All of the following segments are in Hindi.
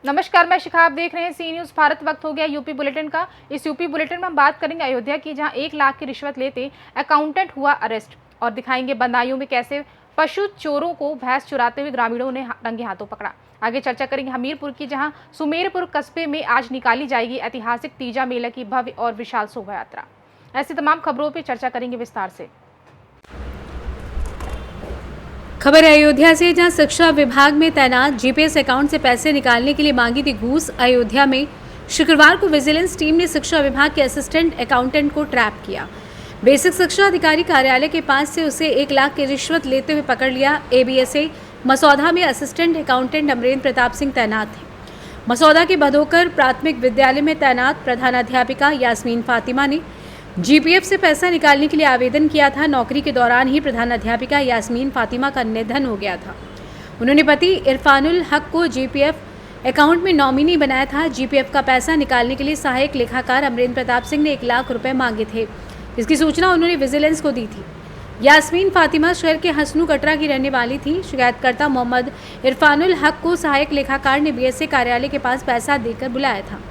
नमस्कार, मैं शिखा। आप देख रहे हैं सी न्यूज़ भारत। वक्त हो गया यूपी बुलेटिन का। इस यूपी बुलेटिन में हम बात करेंगे अयोध्या की, जहां 1 लाख की रिश्वत लेते अकाउंटेंट हुआ अरेस्ट, और दिखाएंगे बदायूं में कैसे पशु चोरों को भैंस चुराते हुए ग्रामीणों ने रंगे हाथों पकड़ा। आगे चर्चा करेंगे हमीरपुर की, जहां सुमेरपुर कस्बे में आज निकाली जाएगी ऐतिहासिक तीजा मेला की भव्य और विशाल शोभा यात्रा। ऐसी तमाम खबरों पर चर्चा करेंगे विस्तार से। खबर अयोध्या से, जहां शिक्षा विभाग में तैनात जीपीएस अकाउंट से पैसे निकालने के लिए मांगी थी घूस। अयोध्या में शुक्रवार को विजिलेंस टीम ने शिक्षा विभाग के असिस्टेंट अकाउंटेंट को ट्रैप किया। बेसिक शिक्षा अधिकारी कार्यालय के पास से उसे 1 लाख की रिश्वत लेते हुए पकड़ लिया। एबीएसए मसौदा में असिस्टेंट अकाउंटेंट अमरेंद्र प्रताप सिंह तैनात थे। मसौदा के भदोकर प्राथमिक विद्यालय में तैनात प्रधानाध्यापिका यास्मीन फातिमा ने जीपीएफ से पैसा निकालने के लिए आवेदन किया था। नौकरी के दौरान ही प्रधानाध्यापिका यास्मीन फातिमा का निधन हो गया था। उन्होंने पति इरफानुल हक को जीपीएफ अकाउंट में नॉमिनी बनाया था। जीपीएफ का पैसा निकालने के लिए सहायक लेखाकार अमरेंद्र प्रताप सिंह ने 1 लाख रुपए मांगे थे। इसकी सूचना उन्होंने विजिलेंस को दी थी। यास्मीन फातिमा शहर के हसनू कटरा की रहने वाली थी। शिकायतकर्ता मोहम्मद इरफानुल हक को सहायक लेखाकार ने बीएसए कार्यालय के पास पैसा देकर बुलाया था।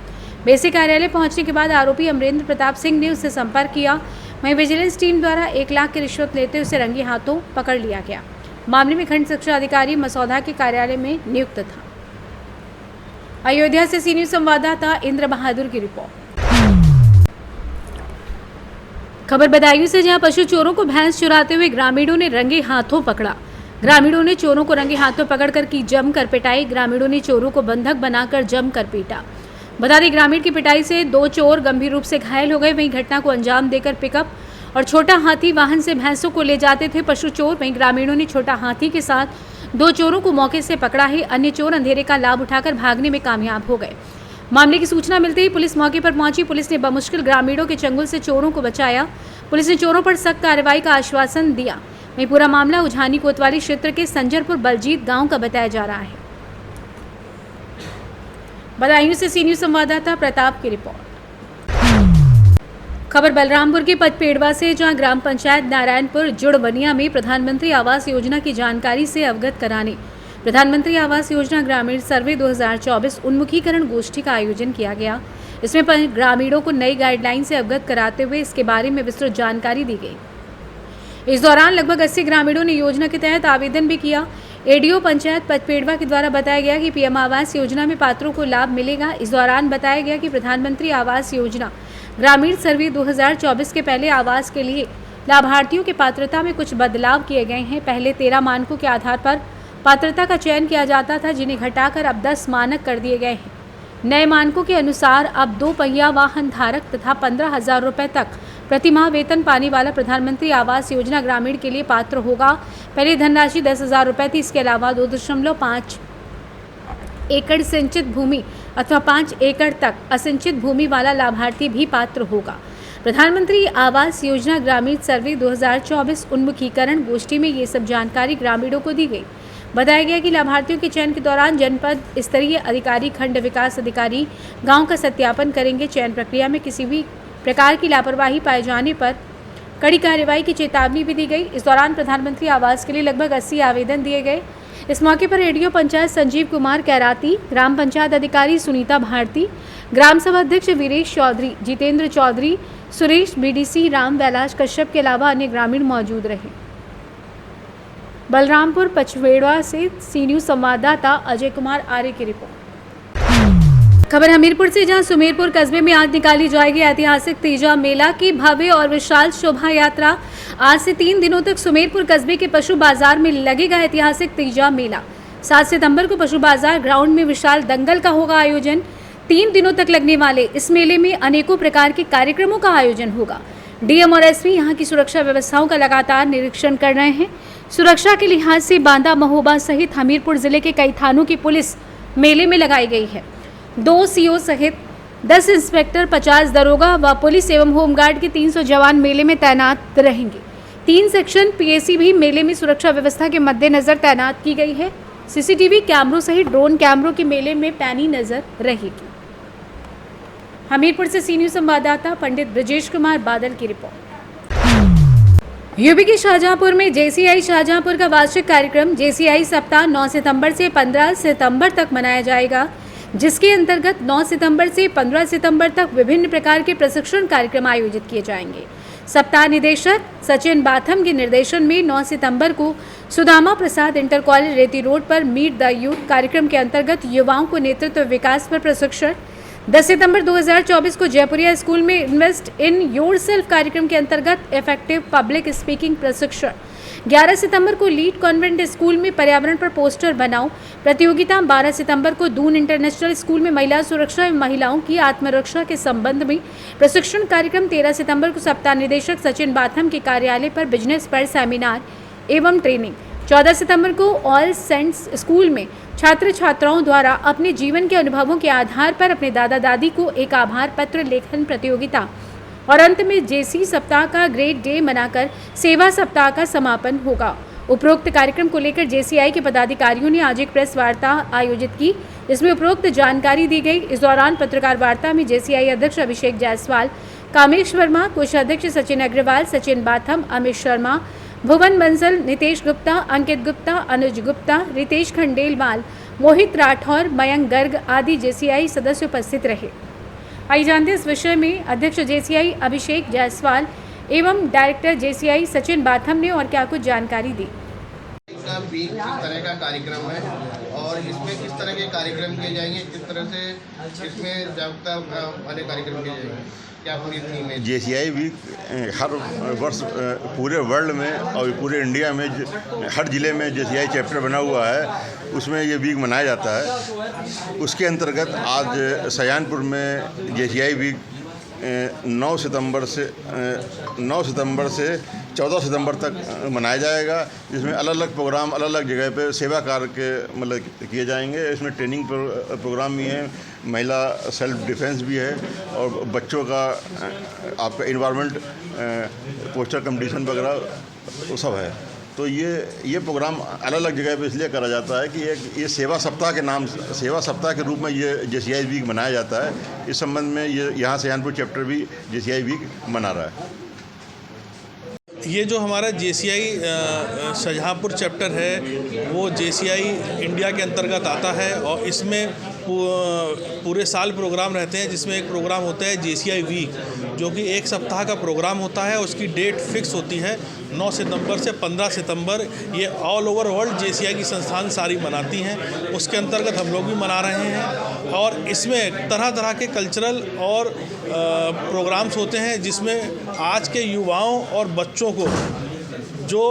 बेसिक कार्यालय पहुंचने के बाद आरोपी अमरेंद्र प्रताप सिंह ने उससे संपर्क किया। वहीं विजिलेंस टीम द्वारा 1 लाख की रिश्वत लेते उसे रंगे हाथों पकड़ लिया गया। मामले में खंड शिक्षा अधिकारी मसौदा के कार्यालय में नियुक्त था। अयोध्या से सी न्यूज़ संवाददाता इंद्र बहादुर की रिपोर्ट। खबर बदायूं से, जहां पशु चोरों को भैंस चुराते हुए ग्रामीणों ने रंगे हाथों पकड़ा। ग्रामीणों ने चोरों को रंगे हाथों पकड़कर की जमकर पिटाई। ग्रामीणों ने चोरों को बंधक बनाकर जमकर पीटा। बता दें, ग्रामीण की पिटाई से 2 चोर गंभीर रूप से घायल हो गए। वहीं घटना को अंजाम देकर पिकअप और छोटा हाथी वाहन से भैंसों को ले जाते थे पशु चोर। वहीं ग्रामीणों ने छोटा हाथी के साथ 2 चोरों को मौके से पकड़ा है। अन्य चोर अंधेरे का लाभ उठाकर भागने में कामयाब हो गए। मामले की सूचना मिलते ही पुलिस मौके पर पहुंची। पुलिस ने बमुश्किल ग्रामीणों के चंगुल से चोरों को बचाया। पुलिस ने चोरों पर सख्त कार्रवाई का आश्वासन दिया। वहीं पूरा मामला उझानी कोतवाली क्षेत्र के संजरपुर बलजीत गाँव का बताया जा रहा है। बदायूं से सी न्यूज़ संवाददाता प्रताप की रिपोर्ट। खबर बलरामपुर के पचपेड़वा से, जहां ग्राम पंचायत नारायणपुर जुड़वनिया में प्रधानमंत्री आवास योजना की जानकारी से अवगत कराने प्रधानमंत्री आवास योजना ग्रामीण सर्वे 2024 उन्मुखीकरण गोष्ठी का आयोजन किया गया। इसमें ग्रामीणों को नई गाइडलाइन से अवगत कराते हुए इसके बारे में विस्तृत जानकारी दी गई। इस दौरान लगभग 80 ग्रामीणों ने योजना के तहत आवेदन भी किया। एडीओ पंचायत पचपेड़वा के द्वारा बताया गया कि पीएम आवास योजना में पात्रों को लाभ मिलेगा। इस दौरान बताया गया कि प्रधानमंत्री आवास योजना ग्रामीण सर्वे 2024 के पहले आवास के लिए लाभार्थियों की पात्रता में कुछ बदलाव किए गए हैं। पहले 13 मानकों के आधार पर पात्रता का चयन किया जाता था, जिन्हें घटाकर अब 10 मानक कर दिए गए हैं। नए मानकों के अनुसार अब 2 पहिया वाहन धारक तथा 15,000 रुपये तक प्रतिमाह वेतन पाने वाला प्रधानमंत्री आवास योजना ग्रामीण के लिए पात्र होगा। पहले धनराशि 10,000 रुपये थी। इसके अलावा 2.5 एकड़ सिंचित भूमि अथवा 5 एकड़ तक असिंचित भूमि वाला लाभार्थी भी पात्र होगा। प्रधानमंत्री आवास योजना ग्रामीण सर्वे 2024 उन्मुखीकरण गोष्ठी में ये सब जानकारी ग्रामीणों को दी गई। बताया गया कि लाभार्थियों के चयन के दौरान जनपद स्तरीय अधिकारी, खंड विकास अधिकारी गांव का सत्यापन करेंगे। चयन प्रक्रिया में किसी भी प्रकार की लापरवाही पाए जाने पर कड़ी कार्रवाई की चेतावनी भी दी गई। इस दौरान प्रधानमंत्री आवास के लिए लगभग 80 आवेदन दिए गए। इस मौके पर एडीओ पंचायत संजीव कुमार कैराती, ग्राम पंचायत अधिकारी सुनीता भारती, ग्राम सभा अध्यक्ष वीरेश चौधरी, जितेंद्र चौधरी, सुरेश, बीडीसी राम कैलाश कश्यप के अलावा अन्य ग्रामीण मौजूद रहे। बलरामपुर पचपेड़वा से सी न्यूज़ संवाददाता अजय कुमार आर्य की रिपोर्ट। खबर हमीरपुर से, जहां सुमेरपुर कस्बे में आज निकाली जाएगी ऐतिहासिक तीजा मेला की भव्य और विशाल शोभा यात्रा। आज से 3 दिनों तक सुमेरपुर कस्बे के पशु बाजार में लगेगा ऐतिहासिक तीजा मेला। 7 सितंबर को पशु बाजार ग्राउंड में विशाल दंगल का होगा आयोजन। 3 दिनों तक लगने वाले इस मेले में अनेकों प्रकार के कार्यक्रमों का आयोजन होगा। डीएम और एसपी यहां की सुरक्षा व्यवस्थाओं का लगातार निरीक्षण कर रहे हैं। सुरक्षा के लिहाज से बांदा, महोबा सहित हमीरपुर जिले के कई थानों की पुलिस मेले में लगाई गई है। 2 सीओ सहित 10 इंस्पेक्टर, 50 दरोगा व पुलिस एवं होमगार्ड के 300 जवान मेले में तैनात रहेंगे। 3 सेक्शन पीएसी भी मेले में सुरक्षा व्यवस्था के मद्देनजर तैनात की गई है। सीसीटीवी कैमरों सहित ड्रोन कैमरों की मेले में पैनी नजर रहेगी। हमीरपुर से सी न्यूज़ संवाददाता पंडित ब्रजेश कुमार बादल की रिपोर्ट। यूपी के शाहजहांपुर में जेसीआई शाहजहांपुर का वार्षिक कार्यक्रम जेसीआई सप्ताह 9 सितंबर से 15 सितंबर तक मनाया जाएगा। जिसके अंतर्गत 9 सितंबर से 15 सितंबर तक विभिन्न प्रकार के प्रशिक्षण कार्यक्रम आयोजित किए जाएंगे। सप्ताह निदेशक सचिन बाथम के निर्देशन में 9 सितंबर को सुदामा प्रसाद इंटर कॉलेज रेती रोड पर मीट द यूथ कार्यक्रम के अंतर्गत युवाओं को नेतृत्व विकास पर प्रशिक्षण, 10 सितंबर 2024 को जयपुरिया स्कूल में इन्वेस्ट इन योरसेल्फ कार्यक्रम के अंतर्गत इफेक्टिव पब्लिक स्पीकिंग प्रशिक्षण, 11 सितंबर को लीड कॉन्वेंट स्कूल में पर्यावरण पर पोस्टर बनाओ प्रतियोगिता, 12 सितंबर को दून इंटरनेशनल स्कूल में महिला सुरक्षा एवं महिलाओं की आत्मरक्षा के संबंध में प्रशिक्षण कार्यक्रम, 13 सितंबर को सप्ताह निदेशक सचिन बाथम के कार्यालय पर बिजनेस पर सेमिनार एवं ट्रेनिंग, 14 सितंबर को ऑल सेंट्स स्कूल में छात्र छात्राओं द्वारा अपने जीवन के अनुभवों के आधार पर अपने दादा दादी को एक आभार पत्र लेखन प्रतियोगिता और अंत में जेसी सप्ताह का ग्रेट डे मनाकर सेवा सप्ताह का समापन होगा। उपरोक्त कार्यक्रम को लेकर जेसीआई के पदाधिकारियों ने आज एक प्रेस वार्ता आयोजित की, जिसमें उपरोक्त जानकारी दी गई। इस दौरान पत्रकार वार्ता में जेसीआई अध्यक्ष अभिषेक जायसवाल, कामेश वर्मा, कोषाध्यक्ष सचिन अग्रवाल, सचिन बाथम, अमित शर्मा, भुवन बंसल, नितेश गुप्ता, अंकित गुप्ता, अनुज गुप्ता, रितेश खंडेलवाल, मोहित राठौर, मयंक गर्ग आदि जेसीआई सदस्य उपस्थित रहे। आइए जानते हैं इस विषय में अध्यक्ष जेसीआई अभिषेक जायसवाल एवं डायरेक्टर जेसीआई सचिन बाथम ने और क्या कुछ जानकारी दी। इसका वीक किस तरह का कार्यक्रम है और इसमें किस तरह के कार्यक्रम किए जाएंगे, किस तरह से इसमें जागरूकता वाले कार्यक्रम किए जाएंगे, क्या पूरी थीम है? जेसीआई वीक हर वर्ष पूरे वर्ल्ड में और पूरे इंडिया में हर ज़िले में जेसीआई चैप्टर बना हुआ है, उसमें ये वीक मनाया जाता है। उसके अंतर्गत आज सयानपुर में जेसीआई वीक 9 सितंबर से 14 सितंबर तक मनाया जाएगा, जिसमें अलग अलग प्रोग्राम अलग अलग जगह पे सेवा कार्य के मतलब किए जाएंगे। इसमें ट्रेनिंग प्रोग्राम भी है, महिला सेल्फ डिफेंस भी है और बच्चों का आपका इन्वायरमेंट पोस्टर कंपटीशन वगैरह वो सब है। तो ये प्रोग्राम अलग अलग जगह पे इसलिए करा जाता है कि ये सेवा सप्ताह के नाम सेवा सप्ताह के रूप में ये जेसीआई वीक मनाया जाता है। इस संबंध में ये यहाँ सयानपुर चैप्टर भी जेसीआई वीक मना रहा है। ये जो हमारा जेसीआई शाहजहाँपुर चैप्टर है वो जेसीआई इंडिया के अंतर्गत आता है और इसमें पूरे साल प्रोग्राम रहते हैं, जिसमें एक प्रोग्राम होता है जेसीआई वीक, जो कि एक सप्ताह का प्रोग्राम होता है। उसकी डेट फिक्स होती है 9 सितंबर से 15 सितंबर। ये ऑल ओवर वर्ल्ड जेसीआई की संस्थान सारी मनाती हैं, उसके अंतर्गत हम लोग भी मना रहे हैं। और इसमें तरह तरह के कल्चरल और प्रोग्राम्स होते हैं, जिसमें आज के युवाओं और बच्चों को जो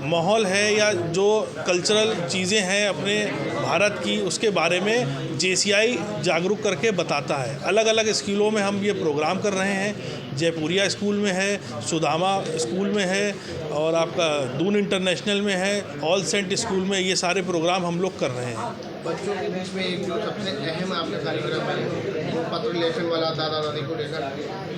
माहौल है या जो कल्चरल चीज़ें हैं अपने भारत की, उसके बारे में जेसीआई जागरूक करके बताता है। अलग अलग स्कूलों में हम ये प्रोग्राम कर रहे हैं। जयपुरिया स्कूल में है, सुदामा स्कूल में है और आपका दून इंटरनेशनल में है, ऑल सेंट स्कूल में ये सारे प्रोग्राम हम लोग कर रहे हैं। बच्चों के बीच में एक जो सबसे अहम आपका कार्यक्रम है पत्र लेखन वाला दादा दादी को लेकर,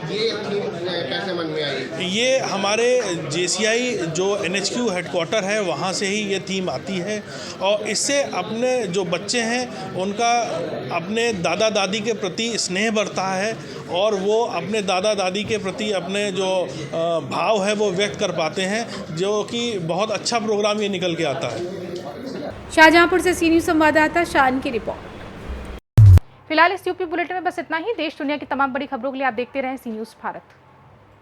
ये थीम कैसे मन में आई? ये हमारे जेसीआई जो NHQ हेडक्वार्टर है वहाँ से ही ये थीम आती है और इससे अपने जो बच्चे हैं उनका अपने दादा दादी के प्रति स्नेह बढ़ता है और वो अपने दादा दादी के प्रति अपने जो भाव है वो व्यक्त कर पाते हैं, जो कि बहुत अच्छा प्रोग्राम ये निकल के आता है। शाहजहाँपुर से सी न्यूज़ संवाददाता शान की रिपोर्ट। फिलहाल इस यूपी बुलेटिन में बस इतना ही। देश दुनिया की तमाम बड़ी खबरों के लिए आप देखते रहें सी न्यूज़ भारत।